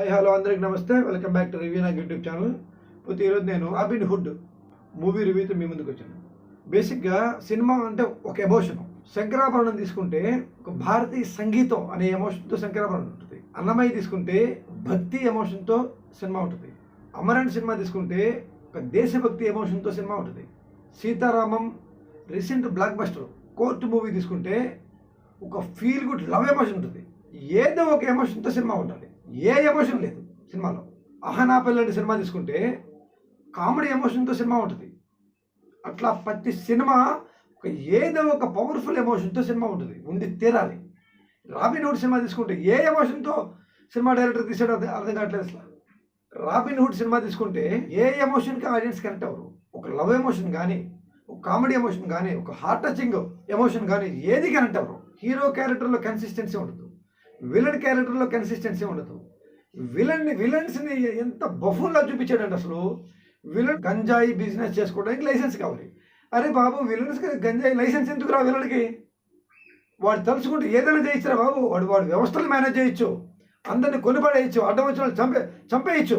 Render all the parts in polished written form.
Hi hello అందరికి నమస్తే. Welcome back to review నాకు యూట్యూబ్ ఛానల్. పోతే ఈరోజు నేను రాబిన్ హుడ్ మూవీ రివ్యూతో మీ ముందుకు వచ్చాను. బేసిక్గా సినిమా అంటే ఒక ఎమోషన్. శంకరాభరణం తీసుకుంటే ఒక భారతీయ సంగీతం అనే ఎమోషన్తో శంకరాభరణం ఉంటుంది. అన్నమయ్య తీసుకుంటే భక్తి ఎమోషన్తో సినిమా ఉంటుంది. అమరన్ సినిమా తీసుకుంటే ఒక దేశభక్తి ఎమోషన్తో సినిమా ఉంటుంది. Sitaramam recent blockbuster court movie తీసుకుంటే ఒక ఫీల్ గుడ్ లవ్ ఎమోషన్ ఉంటుంది. ఏదో ఒక ఎమోషన్తో సినిమా ఉండాలి. ఏ ఎమోషన్ లేదు సినిమాలో. అహనా పెళ్ళంటి సినిమా తీసుకుంటే కామెడీ ఎమోషన్తో సినిమా ఉంటుంది. అట్లా ప్రతి సినిమా ఒక ఏదో ఒక పవర్ఫుల్ ఎమోషన్తో సినిమా ఉంటుంది, ఉండి తీరాలి. రాబిన్ హుడ్ సినిమా తీసుకుంటే ఏ ఎమోషన్తో సినిమా డైరెక్టర్ తీసాడో అర్థం కావట్లేదు అసలు. రాబిన్ హుడ్ సినిమా తీసుకుంటే ఏ ఎమోషన్కి ఆడియన్స్ కనెక్ట్ అవ్వరు. ఒక లవ్ ఎమోషన్ కానీ, ఒక కామెడీ ఎమోషన్ కానీ, ఒక హార్ట్ టచింగ్ ఎమోషన్ కానీ ఏది కనెక్ట్ అవ్వరు. హీరో క్యారెక్టర్లో కన్సిస్టెన్సీ ఉండదు, విలన్ క్యారెక్టర్లో కన్సిస్టెన్సీ ఉండదు. విలన్స్ని ఎంత బఫూన్లా చూపించాడంటే అసలు. విలన్ గంజాయి బిజినెస్ చేసుకోవడానికి లైసెన్స్ కావాలి. అరే బాబు, విలన్స్కి గంజాయి లైసెన్స్ ఎందుకు రా? విలన్కి వాడు తలుచుకుంటే ఏదైనా చేయొచ్చురా బాబు. వాడు వ్యవస్థలు మేనేజ్ చేయొచ్చు, అందరిని కొనిపడేయచ్చు, అడ్డం వచ్చిన వాళ్ళు చంపేయచ్చు,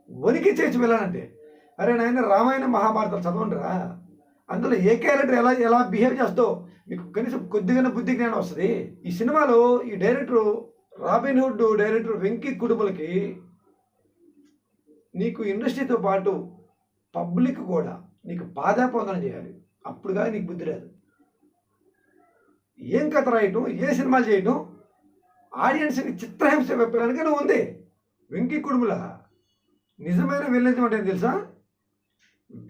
వనికి చేయొచ్చు విలన్ అంటే. అరే నాయన, రామాయణ మహాభారతాలు చదవండిరా. అందులో ఏ క్యారెక్టర్ ఎలా బిహేవ్ చేస్తావు మీకు కనీసం కొద్దిగానే బుద్ధి జ్ఞానం వస్తుంది. ఈ సినిమాలో ఈ director Robin Hood director Venky కుటుంబలకి నీకు ఇండస్ట్రీతో పాటు పబ్లిక్ కూడా నీకు పాదాపందన చేయాలి. అప్పుడుగా నీకు బుద్ధి రాదు. ఏం కథ రాయటం, ఏ సినిమాలు చేయటం, ఆడియన్స్ని చిత్రహింస పెట్టడానికి నువ్వు ఉంది. వెంకీ కుటుంబల నిజమైన విలనిజం అంటే తెలుసా?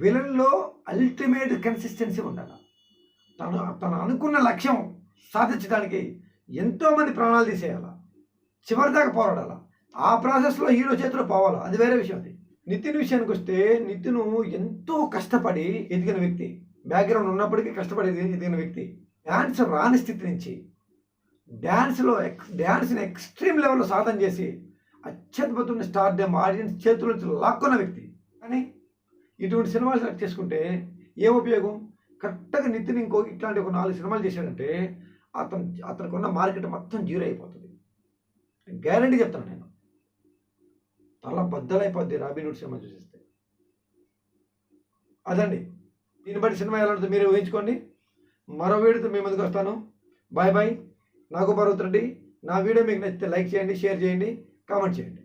విలన్లో అల్టిమేట్ కన్సిస్టెన్సీ ఉండాలి. తను అనుకున్న లక్ష్యం సాధించడానికి ఎంతోమంది ప్రాణాలు తీసేయాలి, చివరిదాకా పోరాడాలి. ఆ ప్రాసెస్లో హీరో చేతిలో పోవాలి, అది వేరే విషయం. అది నితిన్ విషయానికి వస్తే, నితిన్ ఎంతో కష్టపడి ఎదిగిన వ్యక్తి. బ్యాక్గ్రౌండ్ ఉన్నప్పటికీ కష్టపడి ఎదిగిన వ్యక్తి. డ్యాన్స్ రాని స్థితి నుంచి డ్యాన్స్ని ఎక్స్ట్రీమ్ లెవెల్లో సాధన చేసి అత్యద్భుతమైన స్టార్డమ్ ఆడియన్స్ చేతుల నుంచి లాక్కున్న వ్యక్తి. కానీ ఇటువంటి సినిమాలు సెలెక్ట్ చేసుకుంటే ఏం ఉపయోగం? కరెక్ట్గా నితిన్ ఇట్లాంటి ఒక 4 సినిమాలు చేశాడంటే అతనికి ఉన్న మార్కెట్ మొత్తం జీరో అయిపోతుంది. గ్యారంటీ చెప్తాను నేను. తల బద్దలైపోద్ది రాబిన్ హుడ్ సినిమా చూసేస్తే. అదండి, దీన్ని బట్టి సినిమా ఎలా ఉంటుందో మీరు ఊహించుకోండి. మరో వీడియోతో మీ ముందుకు వస్తాను. Bye bye. నాకు భరత్ రెడ్డి. నా వీడియో మీకు నచ్చితే లైక్ చేయండి, షేర్ చేయండి, కామెంట్ చేయండి.